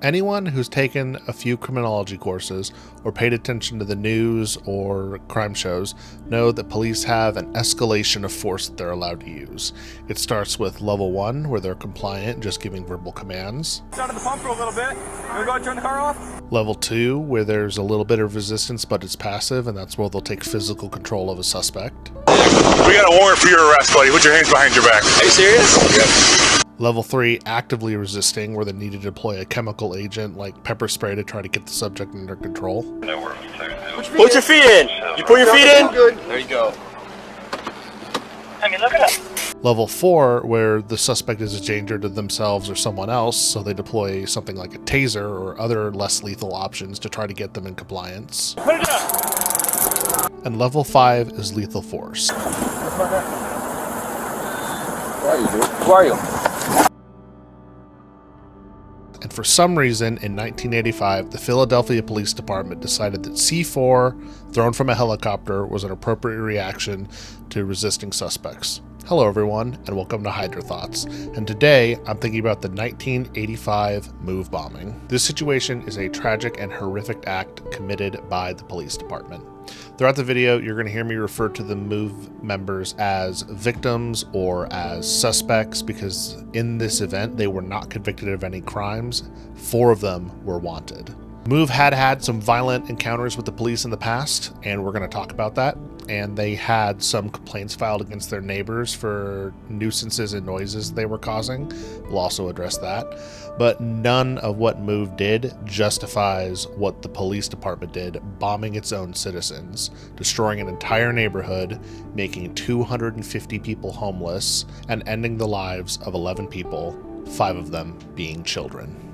Anyone who's taken a few criminology courses or paid attention to the news or crime shows know that police have an escalation of force that they're allowed to use. It starts with level 1, where they're compliant, just giving verbal commands. Down to the pump for a little bit. You wanna go and turn the car off? Level 2, where there's a little bit of resistance, but it's passive, and that's where they'll take physical control of a suspect. We got a warrant for your arrest, buddy. Put your hands behind your back. Are you serious? Yep. Level 3, actively resisting, where they need to deploy a chemical agent like pepper spray to try to get the subject under control. Put your feet in. You put your feet in? Good. There you go. I mean, look it up. Level 4, where the suspect is a danger to themselves or someone else, so they deploy something like a taser or other less lethal options to try to get them in compliance. Put it up. And level 5 is lethal force. Where are you, dude? Who are you? And for some reason, in 1985, the Philadelphia Police Department decided that C4, thrown from a helicopter, was an appropriate reaction to resisting suspects. Hello everyone, and welcome to Hydra Thoughts. And today, I'm thinking about the 1985 Move bombing. This situation is a tragic and horrific act committed by the police department. Throughout the video, you're going to hear me refer to the Move members as victims or as suspects because in this event, they were not convicted of any crimes. 4 of them were wanted. Move had some violent encounters with the police in the past, and we're going to talk about that. And they had some complaints filed against their neighbors for nuisances and noises they were causing. We'll also address that. But none of what Move did justifies what the police department did, bombing its own citizens, destroying an entire neighborhood, making 250 people homeless, and ending the lives of 11 people, 5 of them being children.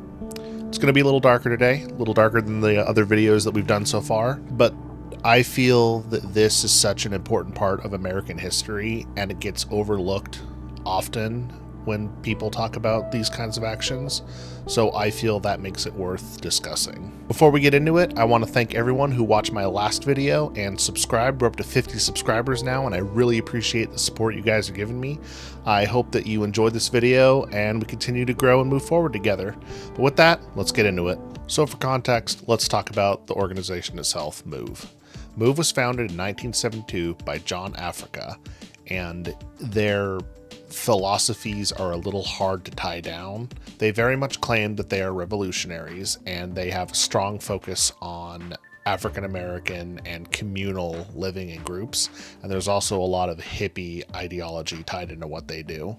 It's going to be a little darker today, a little darker than the other videos that we've done so far, but I feel that this is such an important part of American history, and it gets overlooked often when people talk about these kinds of actions, so I feel that makes it worth discussing. Before we get into it, I want to thank everyone who watched my last video and subscribed. We're up to 50 subscribers now, and I really appreciate the support you guys are giving me. I hope that you enjoyed this video and we continue to grow and move forward together. But with that, let's get into it. So for context, let's talk about the organization itself, Move. Move was founded in 1972 by John Africa, and their philosophies are a little hard to tie down. They very much claim that they are revolutionaries, and they have a strong focus on African American and communal living in groups, and there's also a lot of hippie ideology tied into what they do.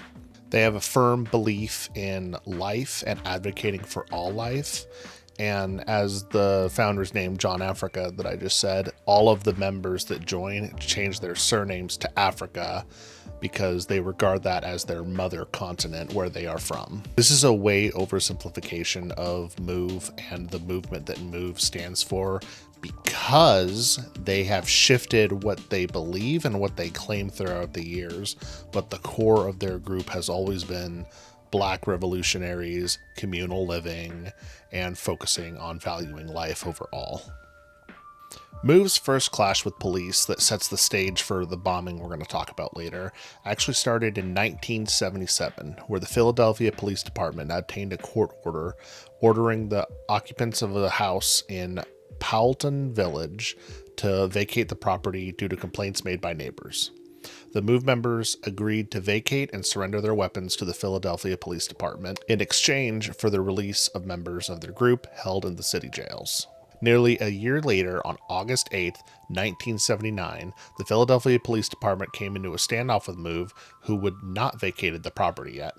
They have a firm belief in life and advocating for all life. And as the founder's name, John Africa, that I just said, all of the members that join change their surnames to Africa because they regard that as their mother continent where they are from. This is a way oversimplification of Move and the movement that Move stands for, because they have shifted what they believe and what they claim throughout the years, but the core of their group has always been Black revolutionaries, communal living, and focusing on valuing life overall. Move's first clash with police that sets the stage for the bombing we're going to talk about later actually started in 1977, where the Philadelphia Police Department obtained a court order ordering the occupants of a house in Powelton Village to vacate the property due to complaints made by neighbors. The Move members agreed to vacate and surrender their weapons to the Philadelphia Police Department in exchange for the release of members of their group held in the city jails. Nearly a year later, on August 8, 1979, the Philadelphia Police Department came into a standoff with Move, who would not vacated the property yet.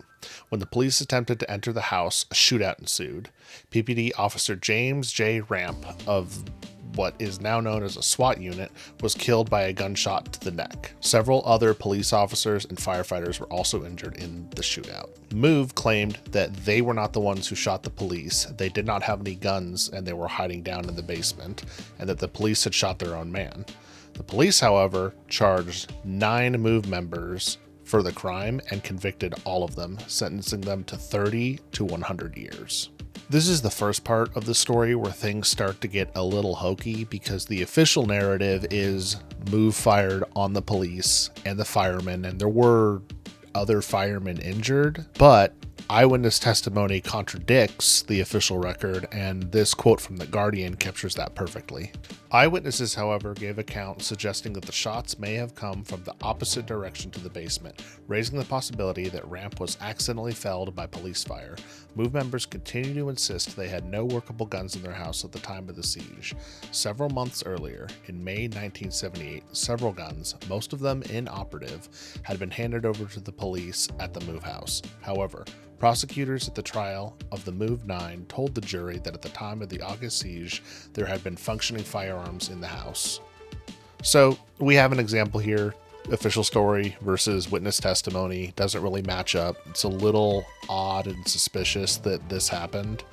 When the police attempted to enter the house, a shootout ensued. PPD Officer James J. Ramp of what is now known as a SWAT unit was killed by a gunshot to the neck. Several other police officers and firefighters were also injured in the shootout. Move claimed that they were not the ones who shot the police, they did not have any guns, and they were hiding down in the basement, and that the police had shot their own man. The police, however, charged 9 Move members for the crime and convicted all of them, sentencing them to 30 to 100 years. This is the first part of the story where things start to get a little hokey, because the official narrative is Move fired on the police and the firemen, and there were other firemen injured, but eyewitness testimony contradicts the official record, and this quote from The Guardian captures that perfectly. Eyewitnesses, however, gave accounts suggesting that the shots may have come from the opposite direction to the basement, raising the possibility that Ramp was accidentally felled by police fire. MOVE members continue to insist they had no workable guns in their house at the time of the siege. Several months earlier, in May 1978, several guns, most of them inoperative, had been handed over to the police at the MOVE house. However, prosecutors at the trial of the MOVE 9 told the jury that at the time of the August siege, there had been functioning firearms in the house. So we have an example here. Official story versus witness testimony doesn't really match up. It's a little odd and suspicious that this happened,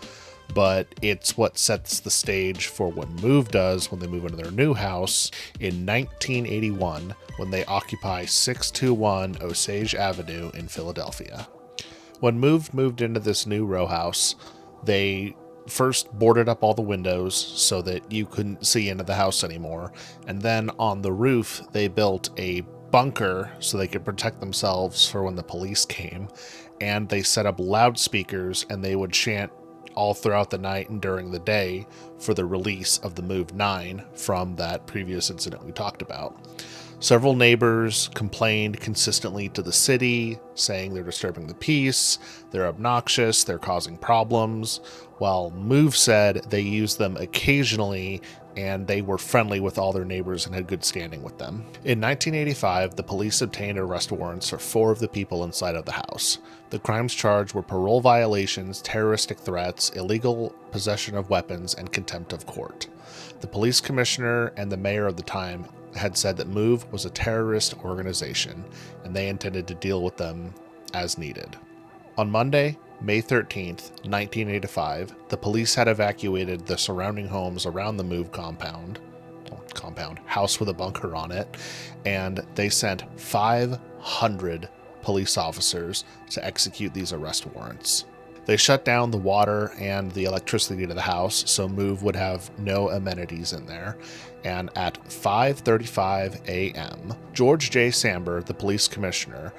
but it's what sets the stage for what MOVE does when they move into their new house in 1981 when they occupy 621 Osage Avenue in Philadelphia. When MOVE moved into this new row house, they first boarded up all the windows so that you couldn't see into the house anymore, and then on the roof they built a bunker so they could protect themselves for when the police came, and they set up loudspeakers and they would chant all throughout the night and during the day for the release of the MOVE 9 from that previous incident we talked about. Several neighbors complained consistently to the city, saying they're disturbing the peace, they're obnoxious, they're causing problems, while MOVE said they used them occasionally and they were friendly with all their neighbors and had good standing with them. In 1985, the police obtained arrest warrants for 4 of the people inside of the house. The crimes charged were parole violations, terroristic threats, illegal possession of weapons, and contempt of court. The police commissioner and the mayor of the time had said that MOVE was a terrorist organization, and they intended to deal with them as needed. On Monday, May 13th, 1985, the police had evacuated the surrounding homes around the MOVE house with a bunker on it, and they sent 500 police officers to execute these arrest warrants. They shut down the water and the electricity to the house, so MOVE would have no amenities in there. And at 5:35 a.m., George J. Samber, the police commissioner,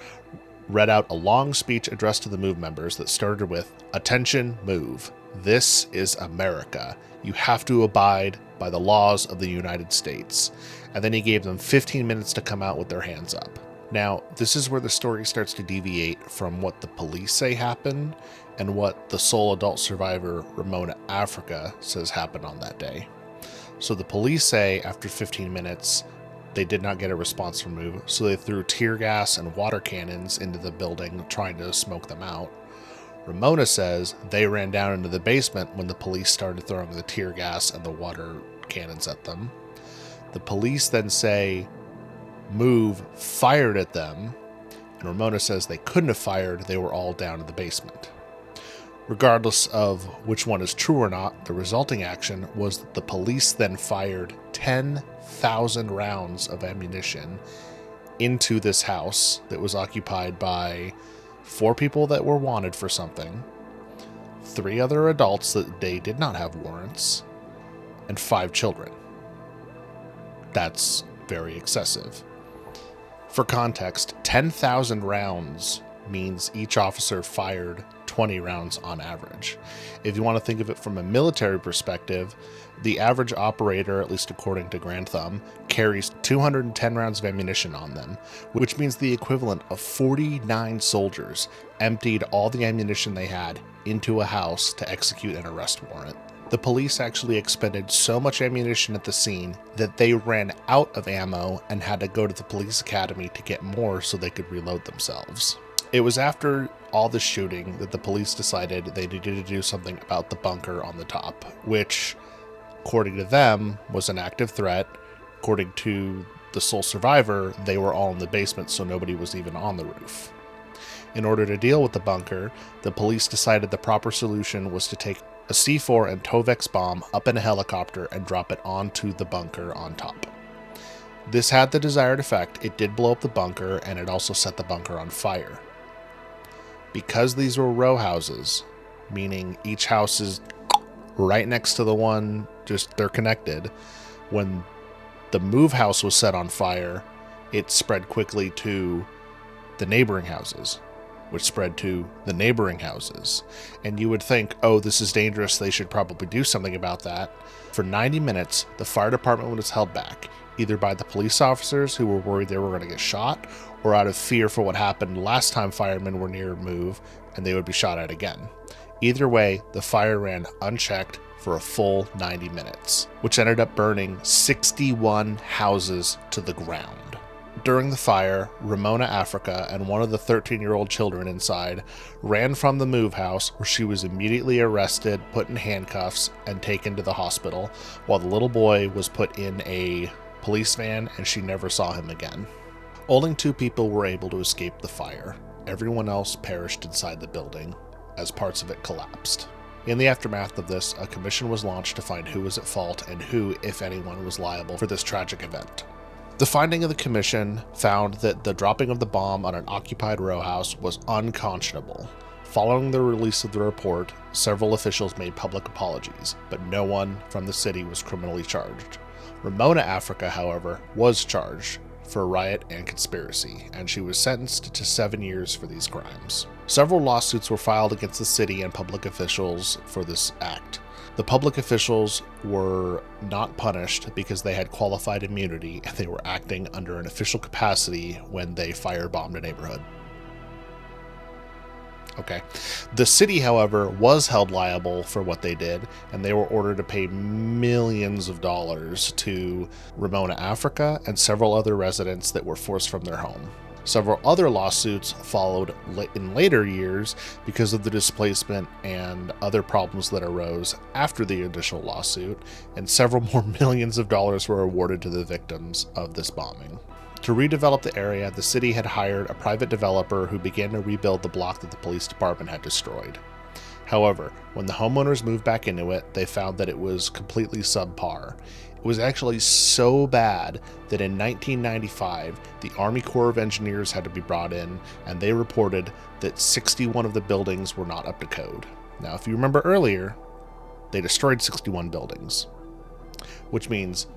read out a long speech addressed to the MOVE members that started with, "Attention, MOVE. This is America. You have to abide by the laws of the United States." And then he gave them 15 minutes to come out with their hands up. Now, this is where the story starts to deviate from what the police say happened and what the sole adult survivor, Ramona Africa, says happened on that day. So the police say after 15 minutes, they did not get a response from MOVE, so they threw tear gas and water cannons into the building, trying to smoke them out. Ramona says they ran down into the basement when the police started throwing the tear gas and the water cannons at them. The police then say MOVE fired at them, and Ramona says they couldn't have fired, they were all down in the basement. Regardless of which one is true or not, the resulting action was that the police then fired 10,000 rounds of ammunition into this house that was occupied by 4 people that were wanted for something, 3 other adults that they did not have warrants, and 5 children. That's very excessive. For context, 10,000 rounds means each officer fired 20 rounds on average. If you want to think of it from a military perspective, the average operator, at least according to Grand Thumb, carries 210 rounds of ammunition on them, which means the equivalent of 49 soldiers emptied all the ammunition they had into a house to execute an arrest warrant. The police actually expended so much ammunition at the scene that they ran out of ammo and had to go to the police academy to get more so they could reload themselves. It was after all the shooting that the police decided they needed to do something about the bunker on the top, which, according to them, was an active threat. According to the sole survivor, they were all in the basement, so nobody was even on the roof. In order to deal with the bunker, the police decided the proper solution was to take a C4 and Tovex bomb up in a helicopter and drop it onto the bunker on top. This had the desired effect. It did blow up the bunker, and it also set the bunker on fire. Because these were row houses, meaning each house is right next to the one, just they're connected, when the MOVE house was set on fire, it spread quickly to the neighboring houses. which spread to the neighboring houses. And you would think, oh, this is dangerous, they should probably do something about that. For 90 minutes, the fire department was held back, either by the police officers who were worried they were going to get shot, or out of fear for what happened last time firemen were near a move and they would be shot at again. Either way, the fire ran unchecked for a full 90 minutes, which ended up burning 61 houses to the ground. During the fire, Ramona Africa and one of the 13-year-old children inside ran from the move house, where she was immediately arrested, put in handcuffs, and taken to the hospital, while the little boy was put in a police van and she never saw him again. Only 2 people were able to escape the fire. Everyone else perished inside the building as parts of it collapsed. In the aftermath of this, a commission was launched to find who was at fault and who, if anyone, was liable for this tragic event. The finding of the commission found that the dropping of the bomb on an occupied row house was unconscionable. Following the release of the report, several officials made public apologies, but no one from the city was criminally charged. Ramona Africa, however, was charged for riot and conspiracy, and she was sentenced to 7 years for these crimes. Several lawsuits were filed against the city and public officials for this act. The public officials were not punished because they had qualified immunity and they were acting under an official capacity when they firebombed a neighborhood. Okay. The city, however, was held liable for what they did, and they were ordered to pay millions of dollars to Ramona Africa and several other residents that were forced from their home. Several other lawsuits followed in later years because of the displacement and other problems that arose after the initial lawsuit, and several more millions of dollars were awarded to the victims of this bombing. To redevelop the area, the city had hired a private developer who began to rebuild the block that the police department had destroyed. However, when the homeowners moved back into it, they found that it was completely subpar. It was actually so bad that in 1995, the Army Corps of Engineers had to be brought in, and they reported that 61 of the buildings were not up to code. Now, if you remember earlier, they destroyed 61 buildings, which means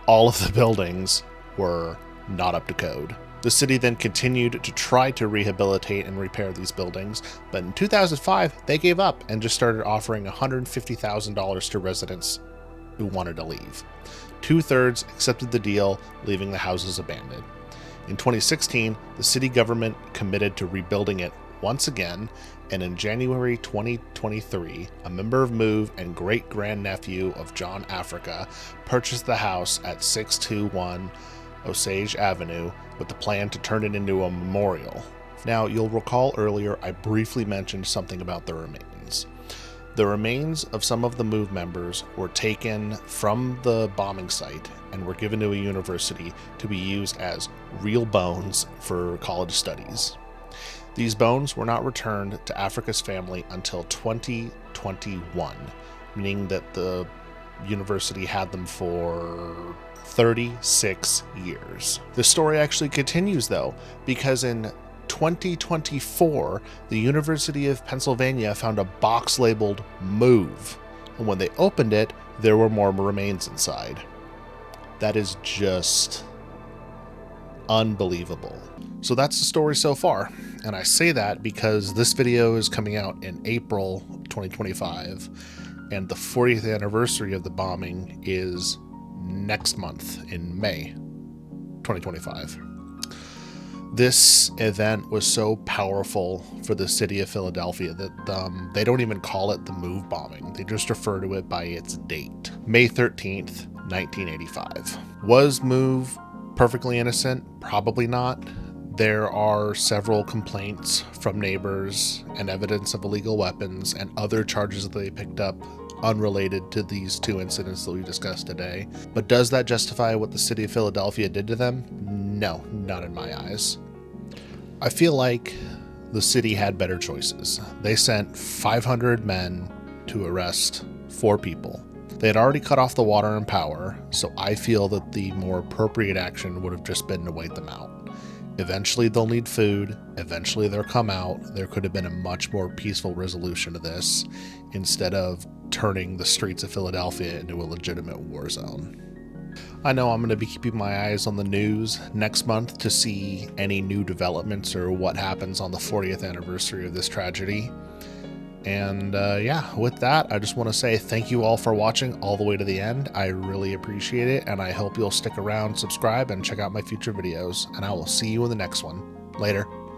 all of the buildings were not up to code. The city then continued to try to rehabilitate and repair these buildings, but in 2005, they gave up and just started offering $150,000 to residents who wanted to leave. 2/3 accepted the deal, leaving the houses abandoned. In 2016, the city government committed to rebuilding it once again, and in January 2023, a member of MOVE and great-grandnephew of John Africa purchased the house at 621 Osage Avenue with the plan to turn it into a memorial. Now, you'll recall earlier I briefly mentioned something about the remains. The remains of some of the MOVE members were taken from the bombing site and were given to a university to be used as real bones for college studies. These bones were not returned to Africa's family until 2021, meaning that the university had them for 36 years. The story actually continues though, because in 2024, the University of Pennsylvania found a box labeled MOVE, and when they opened it, there were more remains inside. That is just unbelievable. So that's the story so far, and I say that because this video is coming out in April 2025, and the 40th anniversary of the bombing is next month in May 2025. This event was so powerful for the city of Philadelphia that they don't even call it the MOVE bombing. They just refer to it by its date, May 13th, 1985. Was MOVE perfectly innocent? Probably not. There are several complaints from neighbors and evidence of illegal weapons and other charges that they picked up unrelated to these 2 incidents that we discussed today. But does that justify what the city of Philadelphia did to them? No, not in my eyes. I feel like the city had better choices. They sent 500 men to arrest 4 people. They had already cut off the water and power, so I feel that the more appropriate action would have just been to wait them out. Eventually they'll need food, eventually they'll come out. There could have been a much more peaceful resolution to this instead of turning the streets of Philadelphia into a legitimate war zone. I know I'm going to be keeping my eyes on the news next month to see any new developments or what happens on the 40th anniversary of this tragedy. And yeah, with that, I just want to say thank you all for watching all the way to the end. I really appreciate it, and I hope you'll stick around, subscribe, and check out my future videos. And I will see you in the next one. Later.